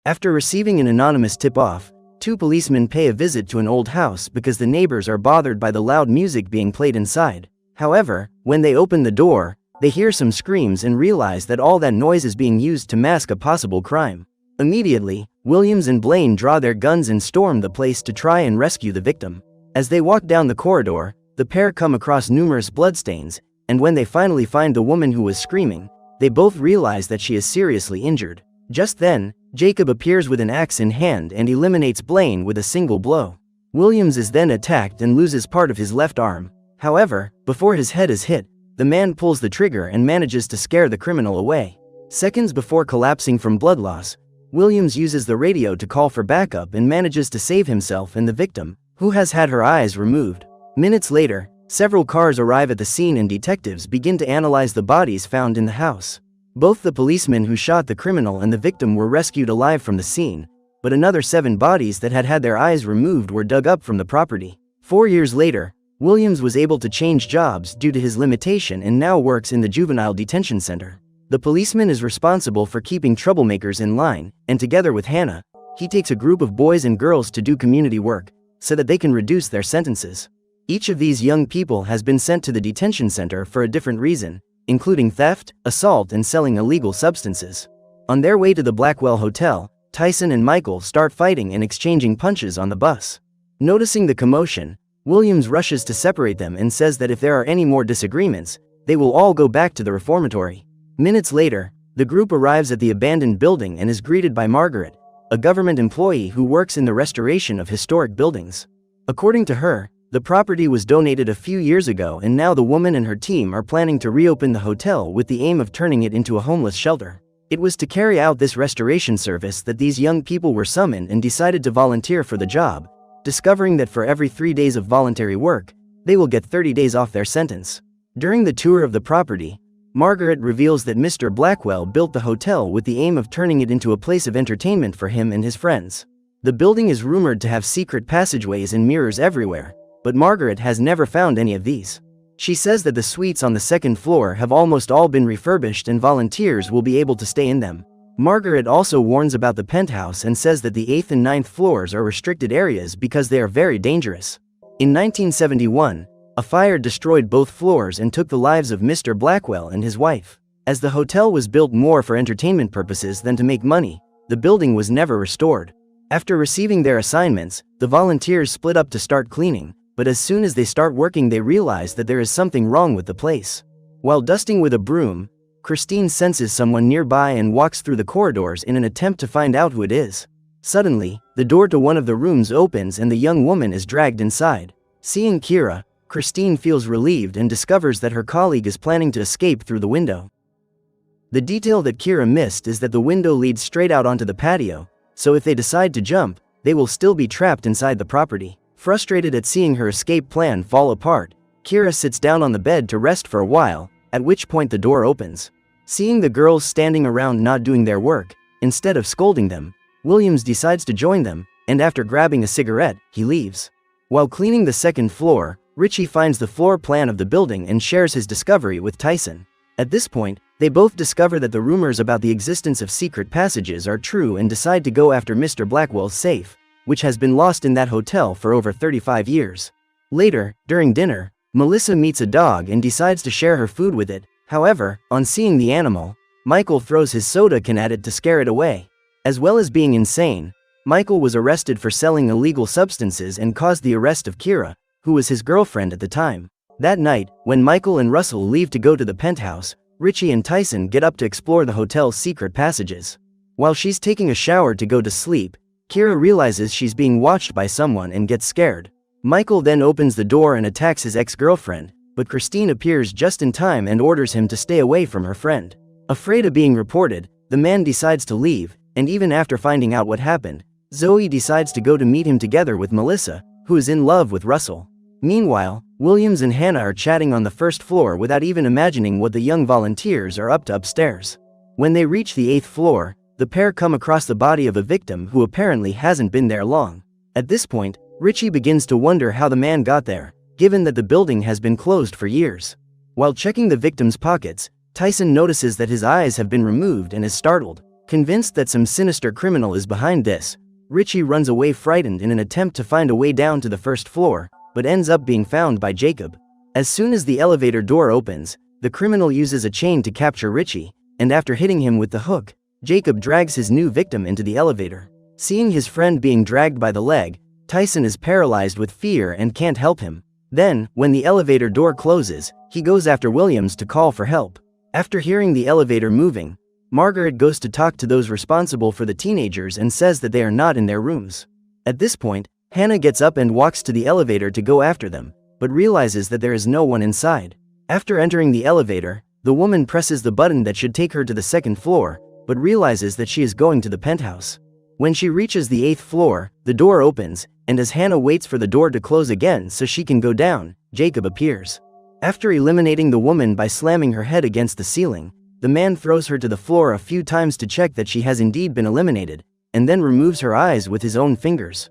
After receiving an anonymous tip-off, two policemen pay a visit to an old house because the neighbors are bothered by the loud music being played inside. However, when they open the door, they hear some screams and realize that all that noise is being used to mask a possible crime. Immediately, Williams and Blaine draw their guns and storm the place to try and rescue the victim. As they walk down the corridor, the pair come across numerous bloodstains, and when they finally find the woman who was screaming, they both realize that she is seriously injured. Just then, Jacob appears with an axe in hand and eliminates Blaine with a single blow. Williams is then attacked and loses part of his left arm. However, before his head is hit, the man pulls the trigger and manages to scare the criminal away. Seconds before collapsing from blood loss, Williams uses the radio to call for backup and manages to save himself and the victim, who has had her eyes removed. Minutes later, several cars arrive at the scene and detectives begin to analyze the bodies found in the house. Both the policemen who shot the criminal and the victim were rescued alive from the scene, but another 7 bodies that had had their eyes removed were dug up from the property. 4 years later, Williams was able to change jobs due to his limitation and now works in the juvenile detention center. The policeman is responsible for keeping troublemakers in line, and together with Hannah, he takes a group of boys and girls to do community work, so that they can reduce their sentences. Each of these young people has been sent to the detention center for a different reason, including theft, assault, and selling illegal substances. On their way to the Blackwell Hotel, Tyson and Michael start fighting and exchanging punches on the bus. Noticing the commotion, Williams rushes to separate them and says that if there are any more disagreements, they will all go back to the reformatory. Minutes later, the group arrives at the abandoned building and is greeted by Margaret, a government employee who works in the restoration of historic buildings. According to her, the property was donated a few years ago and now the woman and her team are planning to reopen the hotel with the aim of turning it into a homeless shelter. It was to carry out this restoration service that these young people were summoned and decided to volunteer for the job, discovering that for every 3 days of voluntary work, they will get 30 days off their sentence. During the tour of the property, Margaret reveals that Mr. Blackwell built the hotel with the aim of turning it into a place of entertainment for him and his friends. The building is rumored to have secret passageways and mirrors everywhere, but Margaret has never found any of these. She says that the suites on the 2nd floor have almost all been refurbished and volunteers will be able to stay in them. Margaret also warns about the penthouse and says that the 8th and 9th floors are restricted areas because they are very dangerous. In 1971, a fire destroyed both floors and took the lives of Mr. Blackwell and his wife. As the hotel was built more for entertainment purposes than to make money, the building was never restored. After receiving their assignments, the volunteers split up to start cleaning, but as soon as they start working they realize that there is something wrong with the place. While dusting with a broom, Christine senses someone nearby and walks through the corridors in an attempt to find out who it is. Suddenly, the door to one of the rooms opens and the young woman is dragged inside. Seeing Kira, Christine feels relieved and discovers that her colleague is planning to escape through the window. The detail that Kira missed is that the window leads straight out onto the patio, so if they decide to jump, they will still be trapped inside the property. Frustrated at seeing her escape plan fall apart, Kira sits down on the bed to rest for a while, at which point the door opens. Seeing the girls standing around not doing their work, instead of scolding them, Williams decides to join them, and after grabbing a cigarette, he leaves. While cleaning the 2nd floor, Richie finds the floor plan of the building and shares his discovery with Tyson. At this point, they both discover that the rumors about the existence of secret passages are true and decide to go after Mr. Blackwell's safe, which has been lost in that hotel for over 35 years. Later, during dinner, Melissa meets a dog and decides to share her food with it. However, on seeing the animal, Michael throws his soda can at it to scare it away. As well as being insane, Michael was arrested for selling illegal substances and caused the arrest of Kira, who was his girlfriend at the time. That night, when Michael and Russell leave to go to the penthouse, Richie and Tyson get up to explore the hotel's secret passages. While she's taking a shower to go to sleep, Kira realizes she's being watched by someone and gets scared. Michael then opens the door and attacks his ex-girlfriend, but Christine appears just in time and orders him to stay away from her friend. Afraid of being reported, the man decides to leave, and even after finding out what happened, Zoe decides to go to meet him together with Melissa, who is in love with Russell. Meanwhile, Williams and Hannah are chatting on the 1st floor without even imagining what the young volunteers are up to upstairs. When they reach the 8th floor, the pair come across the body of a victim who apparently hasn't been there long. At this point, Richie begins to wonder how the man got there, given that the building has been closed for years. While checking the victim's pockets, Tyson notices that his eyes have been removed and is startled. Convinced that some sinister criminal is behind this, Richie runs away frightened in an attempt to find a way down to the first floor, but ends up being found by Jacob. As soon as the elevator door opens, the criminal uses a chain to capture Richie, and after hitting him with the hook, Jacob drags his new victim into the elevator. Seeing his friend being dragged by the leg, Tyson is paralyzed with fear and can't help him. Then, when the elevator door closes, he goes after Williams to call for help. After hearing the elevator moving, Margaret goes to talk to those responsible for the teenagers and says that they are not in their rooms. At this point, Hannah gets up and walks to the elevator to go after them, but realizes that there is no one inside. After entering the elevator, the woman presses the button that should take her to the second floor, but realizes that she is going to the penthouse. When she reaches the 8th floor, the door opens, and as Hannah waits for the door to close again so she can go down, Jacob appears. After eliminating the woman by slamming her head against the ceiling, the man throws her to the floor a few times to check that she has indeed been eliminated, and then removes her eyes with his own fingers.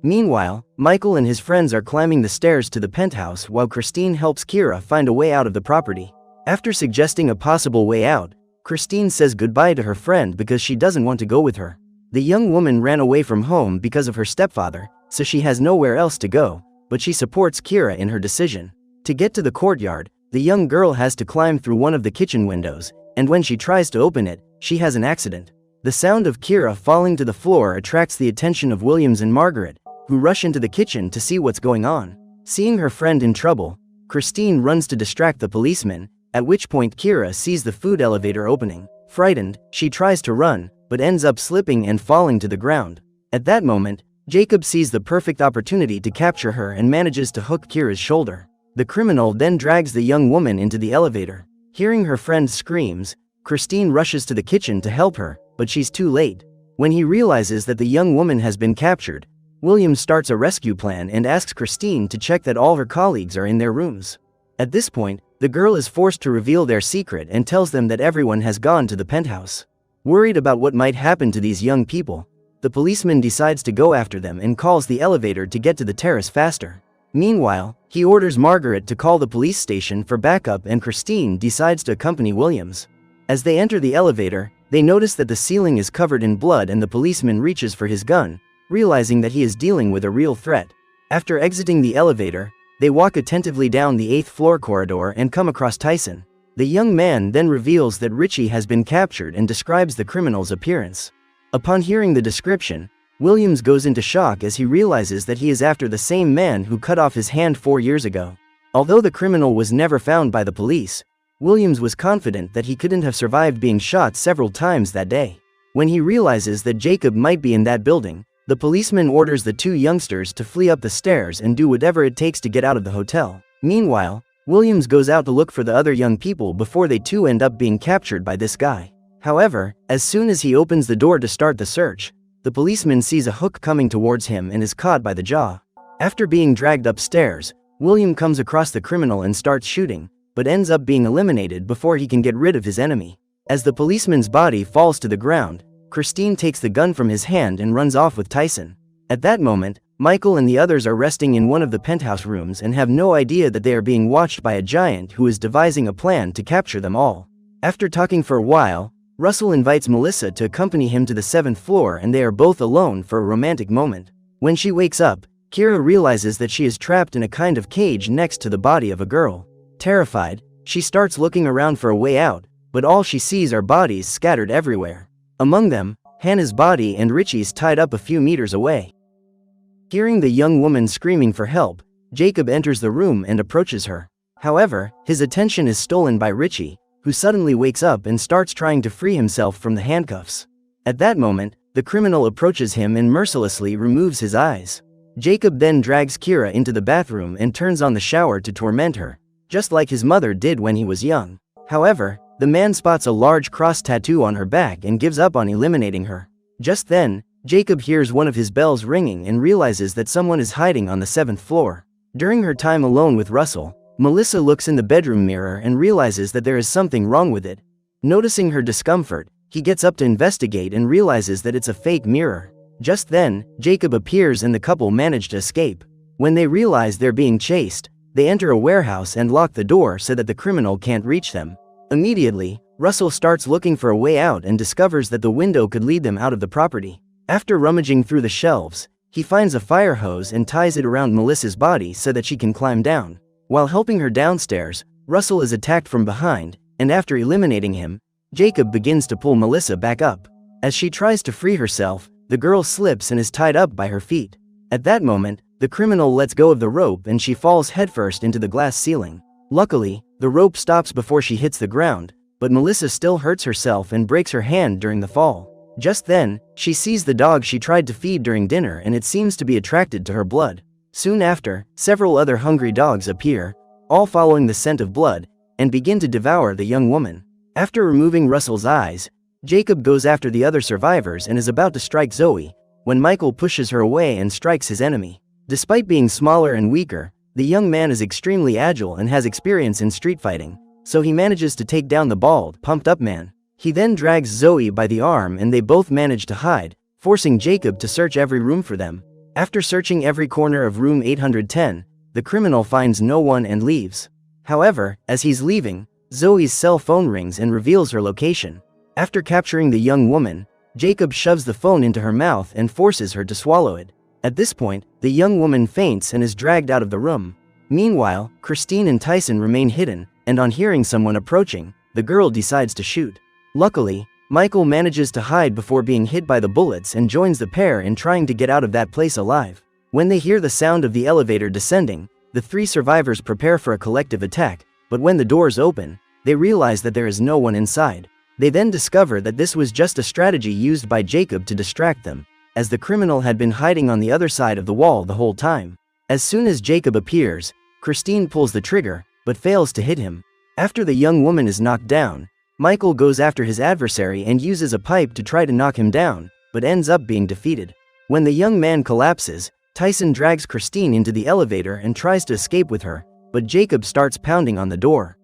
Meanwhile, Michael and his friends are climbing the stairs to the penthouse while Christine helps Kira find a way out of the property. After suggesting a possible way out, Christine says goodbye to her friend because she doesn't want to go with her. The young woman ran away from home because of her stepfather, so she has nowhere else to go, but she supports Kira in her decision. To get to the courtyard, the young girl has to climb through one of the kitchen windows, and when she tries to open it, she has an accident. The sound of Kira falling to the floor attracts the attention of Williams and Margaret, who rush into the kitchen to see what's going on. Seeing her friend in trouble, Christine runs to distract the policeman, at which point Kira sees the food elevator opening. Frightened, she tries to run, but ends up slipping and falling to the ground. At that moment, Jacob sees the perfect opportunity to capture her and manages to hook Kira's shoulder. The criminal then drags the young woman into the elevator. Hearing her friend's screams, Christine rushes to the kitchen to help her, but she's too late. When he realizes that the young woman has been captured, William starts a rescue plan and asks Christine to check that all her colleagues are in their rooms. At this point, the girl is forced to reveal their secret and tells them that everyone has gone to the penthouse. Worried about what might happen to these young people, the policeman decides to go after them and calls the elevator to get to the terrace faster. Meanwhile, he orders Margaret to call the police station for backup and Christine decides to accompany Williams. As they enter the elevator, they notice that the ceiling is covered in blood and the policeman reaches for his gun, realizing that he is dealing with a real threat. After exiting the elevator, they walk attentively down the 8th floor corridor and come across Tyson. The young man then reveals that Richie has been captured and describes the criminal's appearance. Upon hearing the description, Williams goes into shock as he realizes that he is after the same man who cut off his hand 4 years ago. Although the criminal was never found by the police, Williams was confident that he couldn't have survived being shot several times that day. When he realizes that Jacob might be in that building, the policeman orders the two youngsters to flee up the stairs and do whatever it takes to get out of the hotel. Meanwhile, Williams goes out to look for the other young people before they too end up being captured by this guy. However, as soon as he opens the door to start the search, the policeman sees a hook coming towards him and is caught by the jaw. After being dragged upstairs, William comes across the criminal and starts shooting, but ends up being eliminated before he can get rid of his enemy. As the policeman's body falls to the ground, Christine takes the gun from his hand and runs off with Tyson. At that moment, Michael and the others are resting in one of the penthouse rooms and have no idea that they are being watched by a giant who is devising a plan to capture them all. After talking for a while, Russell invites Melissa to accompany him to the 7th floor and they are both alone for a romantic moment. When she wakes up, Kira realizes that she is trapped in a kind of cage next to the body of a girl. Terrified, she starts looking around for a way out, but all she sees are bodies scattered everywhere. Among them, Hannah's body and Richie's tied up a few meters away. Hearing the young woman screaming for help, Jacob enters the room and approaches her. However, his attention is stolen by Richie, who suddenly wakes up and starts trying to free himself from the handcuffs. At that moment, the criminal approaches him and mercilessly removes his eyes. Jacob then drags Kira into the bathroom and turns on the shower to torment her, just like his mother did when he was young. However, the man spots a large cross tattoo on her back and gives up on eliminating her. Just then, Jacob hears one of his bells ringing and realizes that someone is hiding on the 7th floor. During her time alone with Russell, Melissa looks in the bedroom mirror and realizes that there is something wrong with it. Noticing her discomfort, he gets up to investigate and realizes that it's a fake mirror. Just then, Jacob appears and the couple manage to escape. When they realize they're being chased, they enter a warehouse and lock the door so that the criminal can't reach them. Immediately, Russell starts looking for a way out and discovers that the window could lead them out of the property. After rummaging through the shelves, he finds a fire hose and ties it around Melissa's body so that she can climb down. While helping her downstairs, Russell is attacked from behind, and after eliminating him, Jacob begins to pull Melissa back up. As she tries to free herself, the girl slips and is tied up by her feet. At that moment, the criminal lets go of the rope and she falls headfirst into the glass ceiling. Luckily, the rope stops before she hits the ground, but Melissa still hurts herself and breaks her hand during the fall. Just then, she sees the dog she tried to feed during dinner and it seems to be attracted to her blood. Soon after, several other hungry dogs appear, all following the scent of blood, and begin to devour the young woman. After removing Russell's eyes, Jacob goes after the other survivors and is about to strike Zoe, when Michael pushes her away and strikes his enemy. Despite being smaller and weaker, the young man is extremely agile and has experience in street fighting, so he manages to take down the bald, pumped-up man. He then drags Zoe by the arm and they both manage to hide, forcing Jacob to search every room for them. After searching every corner of room 810, the criminal finds no one and leaves. However, as he's leaving, Zoe's cell phone rings and reveals her location. After capturing the young woman, Jacob shoves the phone into her mouth and forces her to swallow it. At this point, the young woman faints and is dragged out of the room. Meanwhile, Christine and Tyson remain hidden, and on hearing someone approaching, the girl decides to shoot. Luckily, Michael manages to hide before being hit by the bullets and joins the pair in trying to get out of that place alive. When they hear the sound of the elevator descending, the three survivors prepare for a collective attack, but when the doors open, they realize that there is no one inside. They then discover that this was just a strategy used by Jacob to distract them, as the criminal had been hiding on the other side of the wall the whole time. As soon as Jacob appears, Christine pulls the trigger, but fails to hit him. After the young woman is knocked down, Michael goes after his adversary and uses a pipe to try to knock him down, but ends up being defeated. When the young man collapses, Tyson drags Christine into the elevator and tries to escape with her, but Jacob starts pounding on the door.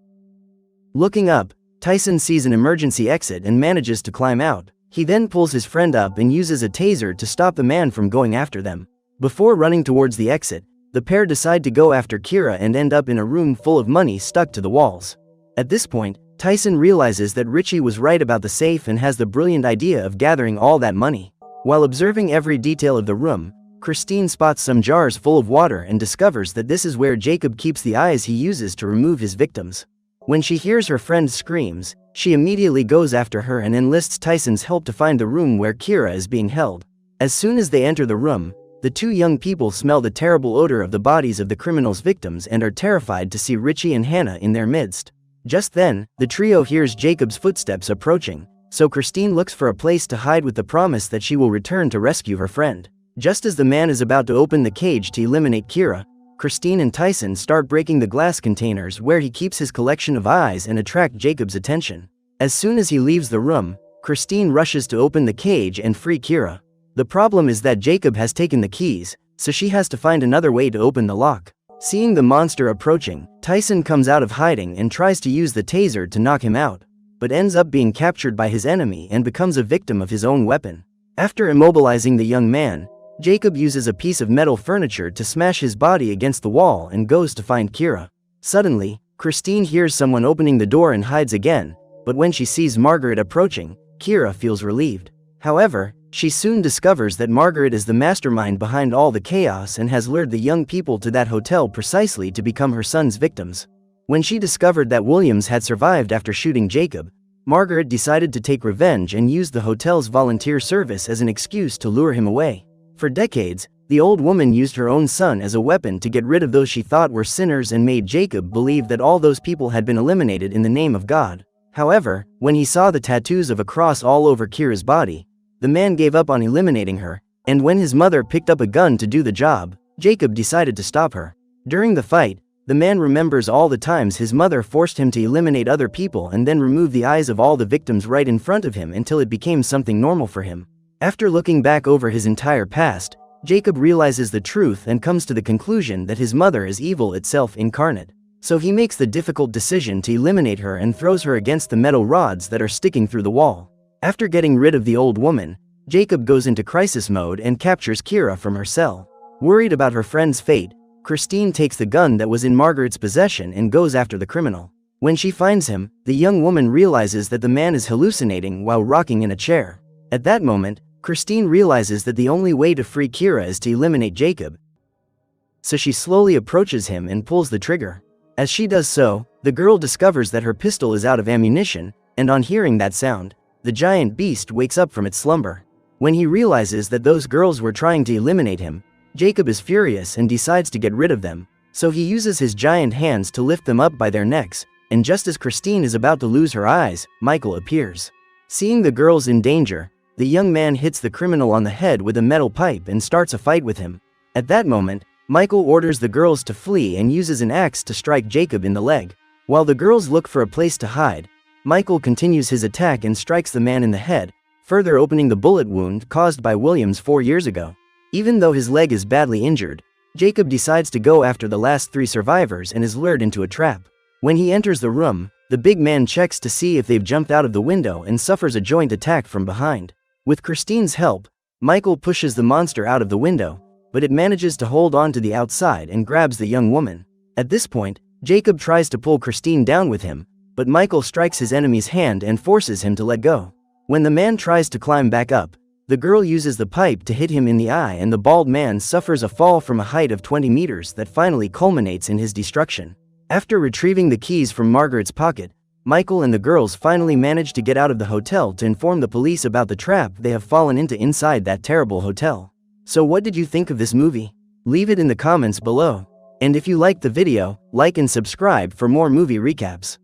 Looking up, Tyson sees an emergency exit and manages to climb out. He then pulls his friend up and uses a taser to stop the man from going after them. Before running towards the exit, the pair decide to go after Kira and end up in a room full of money stuck to the walls. At this point, Tyson realizes that Richie was right about the safe and has the brilliant idea of gathering all that money. While observing every detail of the room, Christine spots some jars full of water and discovers that this is where Jacob keeps the eyes he uses to remove his victims. When she hears her friend screams, she immediately goes after her and enlists Tyson's help to find the room where Kira is being held. As soon as they enter the room, the two young people smell the terrible odor of the bodies of the criminal's victims and are terrified to see Richie and Hannah in their midst. Just then, the trio hears Jacob's footsteps approaching, so Christine looks for a place to hide with the promise that she will return to rescue her friend. Just as the man is about to open the cage to eliminate Kira, Christine and Tyson start breaking the glass containers where he keeps his collection of eyes and attract Jacob's attention. As soon as he leaves the room, Christine rushes to open the cage and free Kira. The problem is that Jacob has taken the keys, so she has to find another way to open the lock. Seeing the monster approaching, Tyson comes out of hiding and tries to use the taser to knock him out, but ends up being captured by his enemy and becomes a victim of his own weapon. After immobilizing the young man, Jacob uses a piece of metal furniture to smash his body against the wall and goes to find Kira. Suddenly, Christine hears someone opening the door and hides again, but when she sees Margaret approaching, Kira feels relieved. However, she soon discovers that Margaret is the mastermind behind all the chaos and has lured the young people to that hotel precisely to become her son's victims. When she discovered that Williams had survived after shooting Jacob, Margaret decided to take revenge and used the hotel's volunteer service as an excuse to lure him away. For decades, the old woman used her own son as a weapon to get rid of those she thought were sinners and made Jacob believe that all those people had been eliminated in the name of God. However, when he saw the tattoos of a cross all over Kira's body, the man gave up on eliminating her, and when his mother picked up a gun to do the job, Jacob decided to stop her. During the fight, the man remembers all the times his mother forced him to eliminate other people and then remove the eyes of all the victims right in front of him until it became something normal for him. After looking back over his entire past, Jacob realizes the truth and comes to the conclusion that his mother is evil itself incarnate. So he makes the difficult decision to eliminate her and throws her against the metal rods that are sticking through the wall. After getting rid of the old woman, Jacob goes into crisis mode and captures Kira from her cell. Worried about her friend's fate, Christine takes the gun that was in Margaret's possession and goes after the criminal. When she finds him, the young woman realizes that the man is hallucinating while rocking in a chair. At that moment, Christine realizes that the only way to free Kira is to eliminate Jacob. So she slowly approaches him and pulls the trigger. As she does so, the girl discovers that her pistol is out of ammunition, and on hearing that sound, the giant beast wakes up from its slumber. When he realizes that those girls were trying to eliminate him, Jacob is furious and decides to get rid of them. So he uses his giant hands to lift them up by their necks, and just as Christine is about to lose her eyes, Michael appears. Seeing the girls in danger, the young man hits the criminal on the head with a metal pipe and starts a fight with him. At that moment, Michael orders the girls to flee and uses an axe to strike Jacob in the leg. While the girls look for a place to hide, Michael continues his attack and strikes the man in the head, further opening the bullet wound caused by Williams 4 years ago. Even though his leg is badly injured, Jacob decides to go after the last 3 survivors and is lured into a trap. When he enters the room, the big man checks to see if they've jumped out of the window and suffers a joint attack from behind. With Christine's help, Michael pushes the monster out of the window, but it manages to hold on to the outside and grabs the young woman. At this point, Jacob tries to pull Christine down with him, but Michael strikes his enemy's hand and forces him to let go. When the man tries to climb back up, the girl uses the pipe to hit him in the eye and the bald man suffers a fall from a height of 20 meters that finally culminates in his destruction. After retrieving the keys from Margaret's pocket, Michael and the girls finally manage to get out of the hotel to inform the police about the trap they have fallen into inside that terrible hotel. So what did you think of this movie? Leave it in the comments below. And if you liked the video, like and subscribe for more movie recaps.